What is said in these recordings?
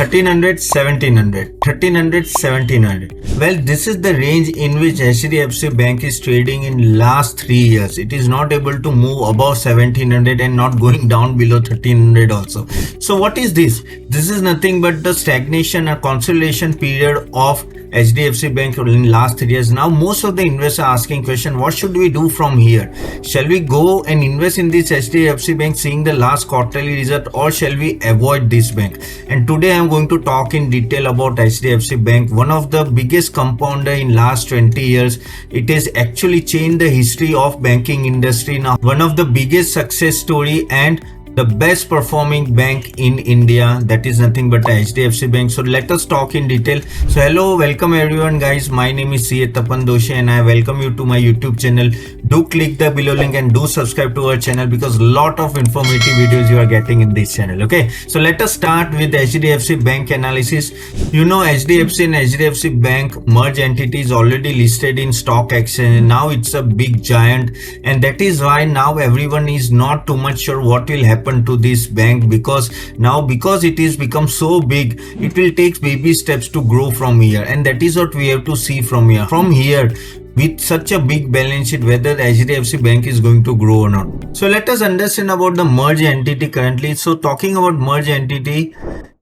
1300, 1700, 1300, 1700. Well, this is the range in which HDFC Bank is trading in last 3 years. It is not able to move above 1700 and not going down below 1300 also. So what is this? This is nothing but the stagnation or consolidation period of HDFC Bank in last 3 years. Now most of the investors are asking question, what should we do from here? Shall we go and invest in this HDFC Bank seeing the last quarterly result, or shall we avoid this bank? And today I am going to talk in detail about HDFC Bank, one of the biggest compounder in last 20 years. It has actually changed the history of banking industry now. One of the biggest success story and the best performing bank in India, that is nothing but HDFC Bank. So let us talk in detail. So hello, welcome everyone guys. My name is Tapan Doshi and I welcome you to my YouTube channel. Do click the below link and do subscribe to our channel because lot of informative videos you are getting in this channel. Okay, so let us start with HDFC Bank analysis. You know, HDFC and HDFC Bank merged entity is already listed in stock exchange. Now it's a big giant, and that is why now everyone is not too much sure what will happen to this bank, because it is become so big, it will take baby steps to grow from here, and that is what we have to see from here with such a big balance sheet, whether the HDFC Bank is going to grow or not. So let us understand about the merged entity currently. So talking about merged entity,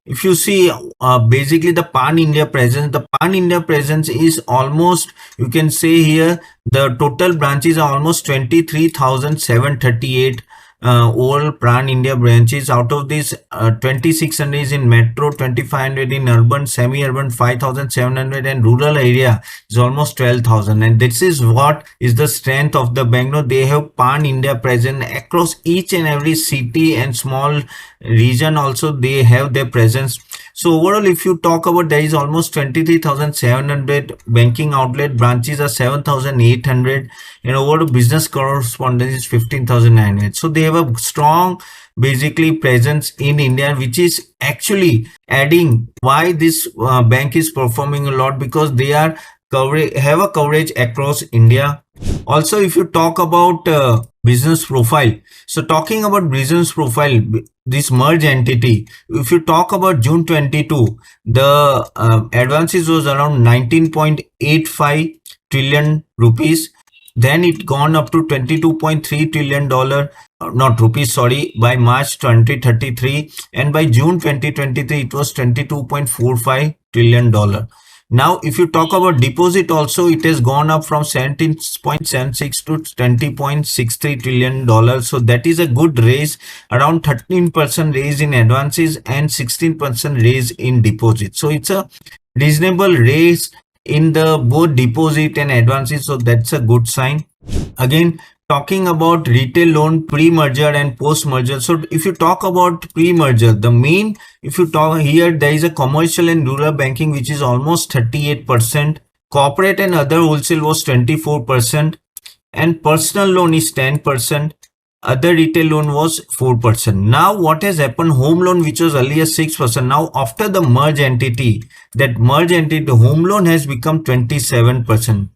if you see basically the pan-India presence is almost, you can say here the total branches are almost 23,738 all pan-India branches. Out of this 2600 is in metro, 2500 in urban, semi-urban 5700, and rural area is almost 12,000. And this is what is the strength of the bank. No, they have pan-India presence across each and every city and small region also they have their presence. So overall, if you talk about, there is almost 23,700 banking outlet, branches are 7,800, and overall business correspondence is 15,900. So they have a strong basically presence in India, which is actually adding why this bank is performing a lot, because they are have a coverage across India. Also, if you talk about business profile, so talking about business profile, this merged entity, if you talk about June 22, the advances was around 19.85 trillion rupees. Then it gone up to 22.3 trillion dollar, not rupees, sorry, by March 2033, and by June 2023 it was 22.45 trillion dollar. Now, if you talk about deposit also, it has gone up from 17.76 to 20.63 trillion dollars. So that is a good raise, around 13% raise in advances and 16% raise in deposit. So it's a reasonable raise in the both deposit and advances. So that's a good sign. Again, talking about retail loan pre-merger and post-merger. So if you talk about pre-merger, the main, if you talk here, there is a commercial and rural banking, which is almost 38%. Corporate and other wholesale was 24%. And personal loan is 10%. Other retail loan was 4%. Now what has happened, home loan, which was earlier 6%. Now after the merge entity, home loan has become 27%.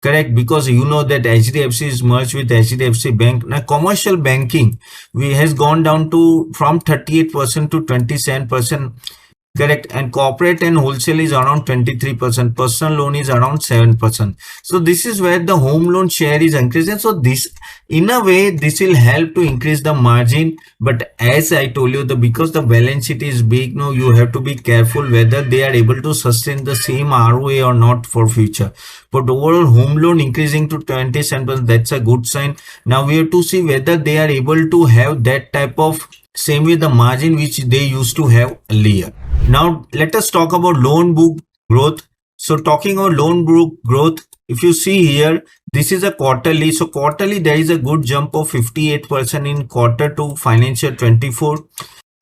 Correct, because you know that HDFC is merged with HDFC Bank. Now commercial banking has gone down to from 38% to 27%. Correct, and corporate and wholesale is around 23%. Personal loan is around 7%. So this is where the home loan share is increasing. So this, in a way, this will help to increase the margin. But as I told you, because the balance sheet is big, no, you have to be careful whether they are able to sustain the same ROA or not for future. But overall, home loan increasing to 27%, that's a good sign. Now we have to see whether they are able to have that type of same with the margin which they used to have earlier. Now let us talk about loan book growth. So talking about loan book growth, if you see here, this is a quarterly. So quarterly there is a good jump of 58% in Q2 financial 24.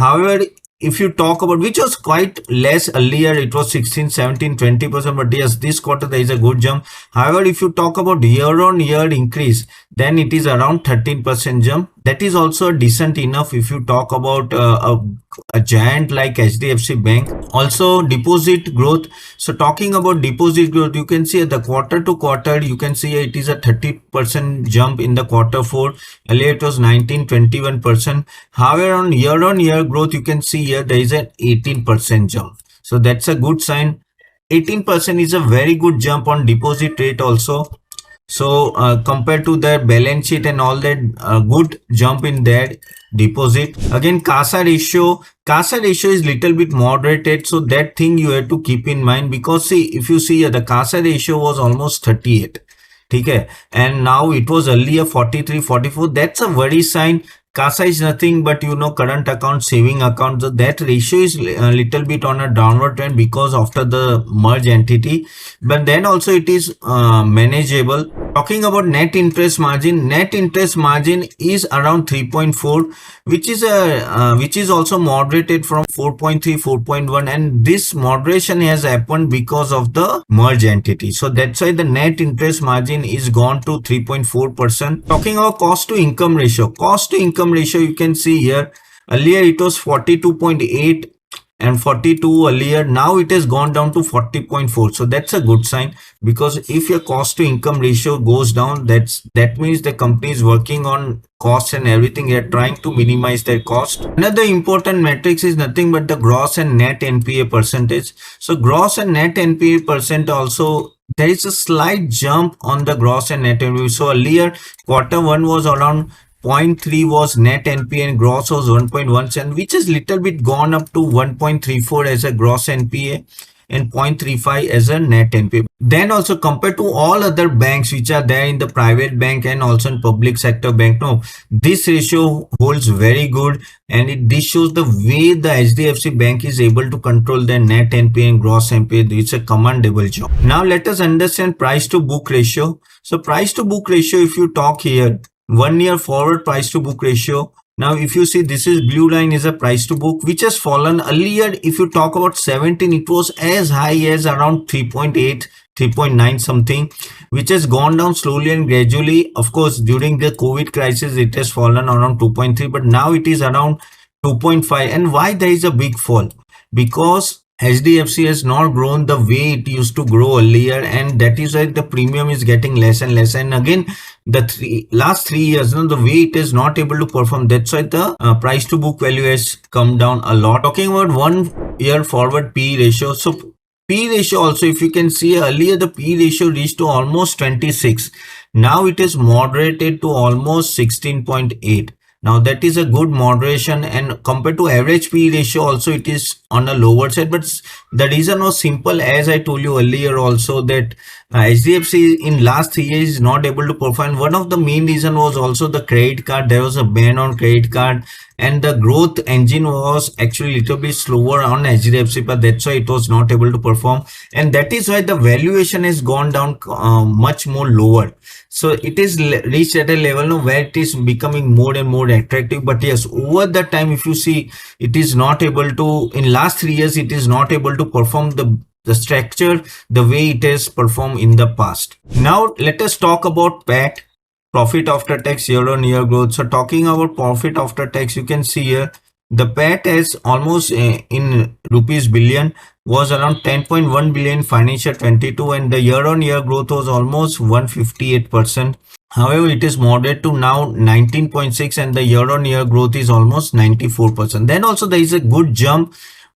However, if you talk about, which was quite less earlier, it was 16, 17, 20%, but yes, this quarter there is a good jump. However, if you talk about year-on-year increase, then it is around 13% jump. That is also decent enough if you talk about a giant like HDFC Bank. Also deposit growth. So talking about deposit growth, you can see the quarter to quarter, you can see it is a 30% jump in the Q4. Earlier it was 19, 21%. However, on year growth, you can see here there is an 18% jump. So that's a good sign. 18% is a very good jump on deposit rate also. So compared to their balance sheet and all that, good jump in their deposit. Again, CASA ratio is little bit moderated. So that thing you have to keep in mind, because see, if you see the CASA ratio was almost 38. Okay, and now it was earlier 43, 44. That's a worry sign. CASA is nothing but, current account, saving account. So that ratio is a little bit on a downward trend because after the merge entity, but then also it is manageable. Talking about net interest margin is around 3.4, which is also moderated from 4.3, 4.1, and this moderation has happened because of the merge entity. So that's why the net interest margin is gone to 3.4%. Talking about cost to income ratio, you can see here, earlier it was 42.8 and 42 earlier. Now it has gone down to 40.4. So that's a good sign, because if your cost to income ratio goes down, that means the company is working on costs and everything. They're trying to minimize their cost. Another important metrics is nothing but the gross and net NPA percentage. So gross and net NPA percent also, there is a slight jump on the gross and net NPA. So earlier Q1 was around 0.3 was net NPA and gross was 1.17, which is little bit gone up to 1.34 as a gross NPA and 0.35 as a net NPA. Then also, compared to all other banks which are there in the private bank and also in public sector bank, no, this ratio holds very good, and this shows the way the HDFC Bank is able to control their net NPA and gross NPA. It's a commendable job. Now let us understand price to book ratio. So price to book ratio, if you talk here, 1 year forward price to book ratio. Now if you see, this is blue line is a price to book, which has fallen. Earlier, if you talk about 17, it was as high as around 3.8, 3.9 something, which has gone down slowly and gradually. Of course, during the COVID crisis, it has fallen around 2.3, but now it is around 2.5. And why there is a big fall? Because HDFC has not grown the way it used to grow earlier, and that is why the premium is getting less and less. And again, the last 3 years, the way it is not able to perform, that's why the price to book value has come down a lot. Talking about 1 year forward P ratio. So P ratio also, if you can see, earlier the P ratio reached to almost 26. Now it is moderated to almost 16.8. Now that is a good moderation, and compared to average P ratio also, it is on a lower side. But the reason was simple, as I told you earlier also, that HDFC in last 3 years is not able to perform. One of the main reason was also the credit card. There was a ban on credit card, and the growth engine was actually a little bit slower on HDFC, but that's why it was not able to perform, and that is why the valuation has gone down much more lower. So it is reached at a level where it is becoming more and more attractive. But yes, over the time, if you see, it is not able to, in last 3 years, it is not able to perform the structure the way it has performed in the past. Now let us talk about PAT, profit after tax year-on-year growth. So talking about profit after tax, you can see here the PAT has almost in rupees billion was around 10.1 billion financial 22, and the year-on-year growth was almost 158%. However, it is moderate to now 19.6, and the year-on-year growth is almost 94%. Then also there is a good jump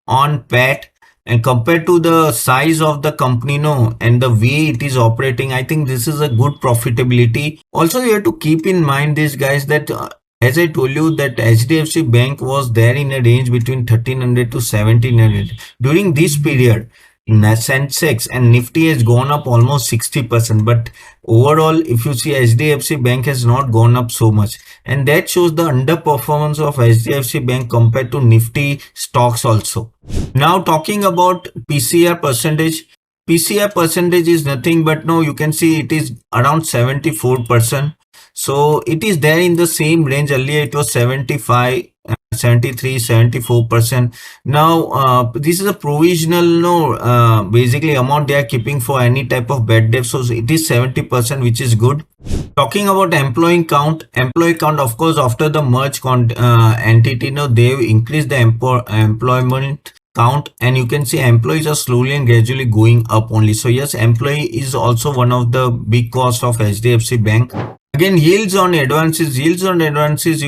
on PAT, and compared to the size of the company, and the way it is operating, I think this is a good profitability. Also, you have to keep in mind this, guys, that as I told you, that HDFC Bank was there in a range between 1300 to 1700. During this period, Sensex and Nifty has gone up almost 60%, but overall, if you see, HDFC Bank has not gone up so much, and that shows the underperformance of HDFC Bank compared to Nifty stocks also. Now talking about PCR percentage. PCR percentage is nothing but, you can see it is around 74%. So it is there in the same range. Earlier it was 75, 73, 74%. Now this is a provisional basically amount they are keeping for any type of bad debt. So it is 70%, which is good. Talking about employee count, of course, after the merge entity, they've increased the employment count, and you can see employees are slowly and gradually going up only. So yes, employee is also one of the big costs of HDFC Bank. Again, yields on advances, you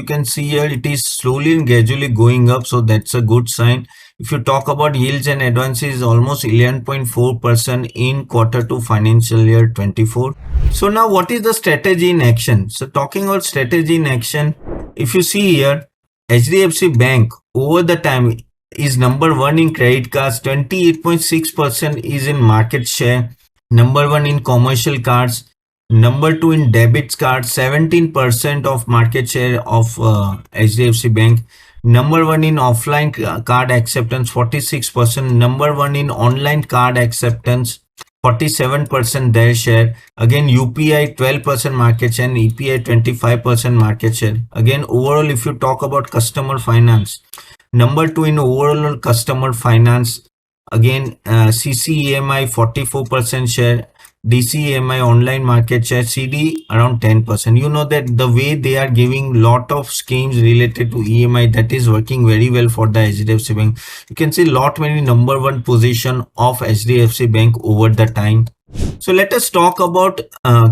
can see here it is slowly and gradually going up. So that's a good sign. If you talk about yields and advances, almost 11.4% in Q2 financial year 24. So now what is the strategy in action? So talking about strategy in action, if you see here, HDFC Bank over the time is number one in credit cards, 28.6% is in market share, number one in commercial cards, number two in debit cards, 17% of market share of HDFC Bank. Number one in offline card acceptance, 46%. Number one in online card acceptance, 47% their share. Again, UPI 12% market share and EPI 25% market share. Again, overall, if you talk about customer finance, number two in overall customer finance. Again, CCEMI 44% share, DCEMI online market share, CD around 10%. You know that the way they are giving lot of schemes related to EMI, that is working very well for the HDFC Bank. You can see lot many number one position of HDFC Bank over the time. So let us talk about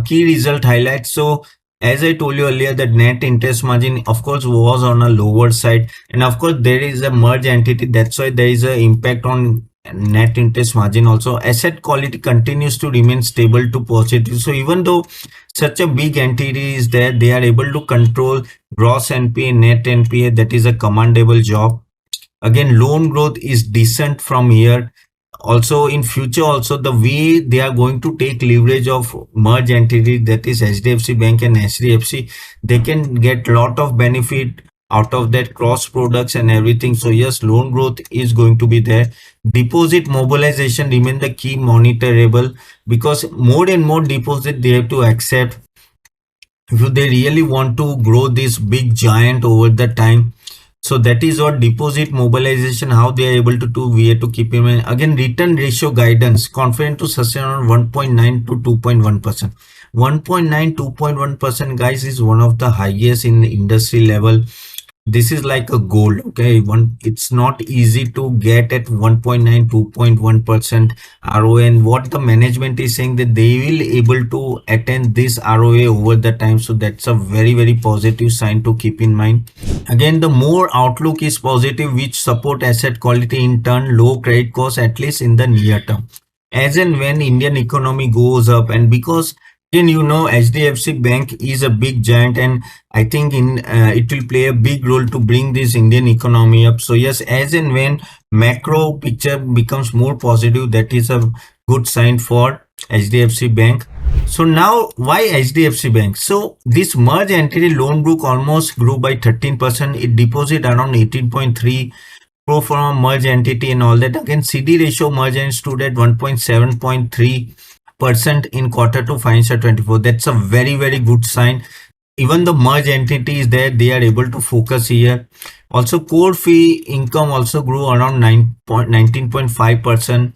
key result highlights. So as I told you earlier, that net interest margin of course was on a lower side, and of course there is a merge entity, that's why there is a impact on net interest margin. Also, asset quality continues to remain stable to positive. So even though such a big entity is there, they are able to control gross NPA, net NPA, that is a commendable job. Again, loan growth is decent from here. Also in future, also the way they are going to take leverage of merge entity, that is HDFC Bank and HDFC, they can get lot of benefit out of that cross products and everything. So yes, loan growth is going to be there. Deposit mobilization remain the key monitorable, because more and more deposit they have to accept if they really want to grow this big giant over the time. So that is what deposit mobilization, how they are able to do, we have to keep in mind. Again, return ratio guidance, confident to sustain on 1.9 to 2.1%. 1.9, 2.1%, guys, is one of the highest in the industry level. This is like a gold. Okay, it's not easy to get at 1.9, 2.1% ROA, and what the management is saying that they will able to attain this ROA over the time. So that's a very positive sign to keep in mind. Again, the more outlook is positive, which support asset quality, in turn low credit costs, at least in the near term. As and when Indian economy goes up, and because again, you know, HDFC Bank is a big giant, and I think in it will play a big role to bring this Indian economy up. So yes, as and when macro picture becomes more positive, that is a good sign for HDFC Bank. So now, why HDFC Bank? So this merge entity loan book almost grew by 13%. It deposit around 18.3. Pro forma merge entity and all that. Again, CD ratio merge and stood at 1.7.3% in Q2 financial 24. That's a very good sign. Even the merge entity is there, they are able to focus here. Also, core fee income also grew around 19.5%,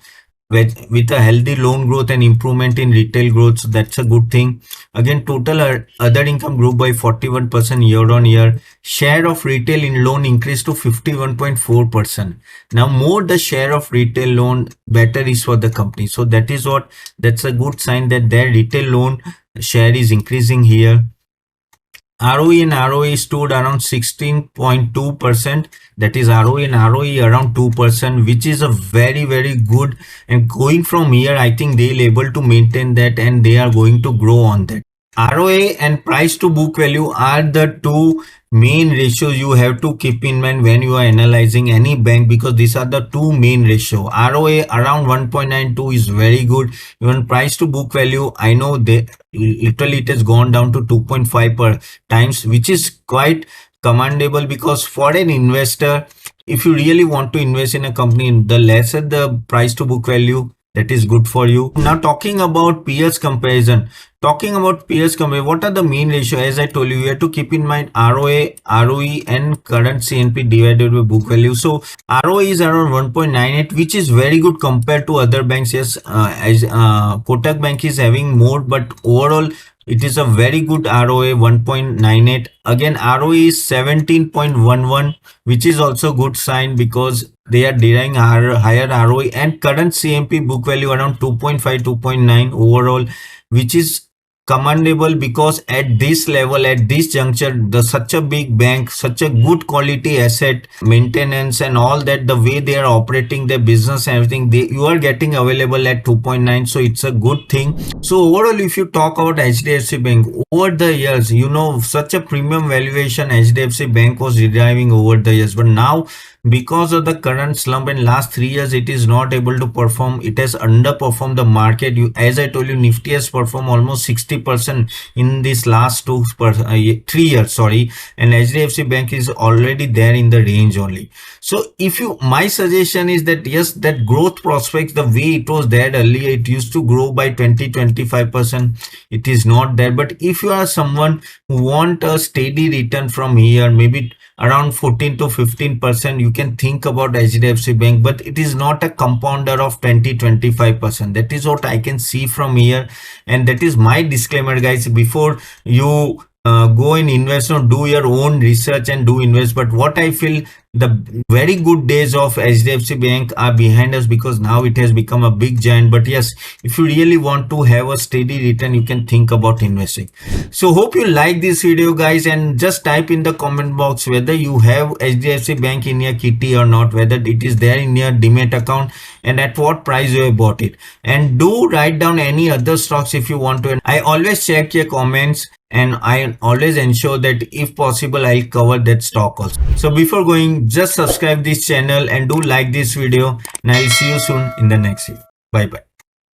with a healthy loan growth and improvement in retail growth. So that's a good thing. Again, total other income grew by 41% year on year. Share of retail in loan increased to 51.4%. Now, more the share of retail loan, better is for the company. So that's a good sign that their retail loan share is increasing here. ROE and ROE stood around 16.2%. That is ROE and ROE around 2%, which is a very good. And going from here, I think they'll able to maintain that, and they are going to grow on that. ROA and price to book value are the two main ratios you have to keep in mind when you are analyzing any bank, because these are the two main ratio. ROA around 1.92 is very good. Even price to book value, I know they literally it has gone down to 2.5 per times, which is quite commendable, because for an investor, if you really want to invest in a company, the lesser the price to book value, that is good for you. Now talking about peers comparison. What are the main ratio? As I told you, you have to keep in mind ROA, ROE and current CNP divided by book value. So ROA is around 1.98, which is very good compared to other banks. Yes, as Kotak Bank is having more, but overall it is a very good ROA 1.98. Again, ROE is 17.11, which is also good sign, because they are deriving higher ROE, and current CMP book value around 2.5, 2.9 overall, which is commendable, because at this level, at this juncture, the such a big bank, such a good quality asset maintenance and all that, the way they are operating their business and everything, you are getting available at 2.9. So it's a good thing. So overall, if you talk about HDFC Bank over the years, such a premium valuation HDFC Bank was deriving over the years, but now because of the current slump in last 3 years, it is not able to perform. It has underperformed the market. As I told you, Nifty has performed almost 60% in this last 3 years, sorry, and HDFC Bank is already there in the range only. So my suggestion is that yes, that growth prospects, the way it was there earlier, it used to grow by 20-25%. It is not there. But if you are someone who want a steady return from here, maybe around 14 to 15%, you can think about HDFC Bank, but it is not a compounder of 20-25%. That is what I can see from here, and that is my disclaimer, guys. Before you go and invest, or do your own research and do invest. But what I feel, the very good days of HDFC Bank are behind us, because now it has become a big giant. But yes, if you really want to have a steady return, you can think about investing. So hope you like this video, guys, and just type in the comment box whether you have HDFC Bank in your kitty or not, whether it is there in your Demat account, and at what price you have bought it. And do write down any other stocks if you want to. And I always check your comments, and I always ensure that if possible, I'll cover that stock also. So before going, just subscribe this channel and do like this video, and I'll see you soon in the next video. Bye bye.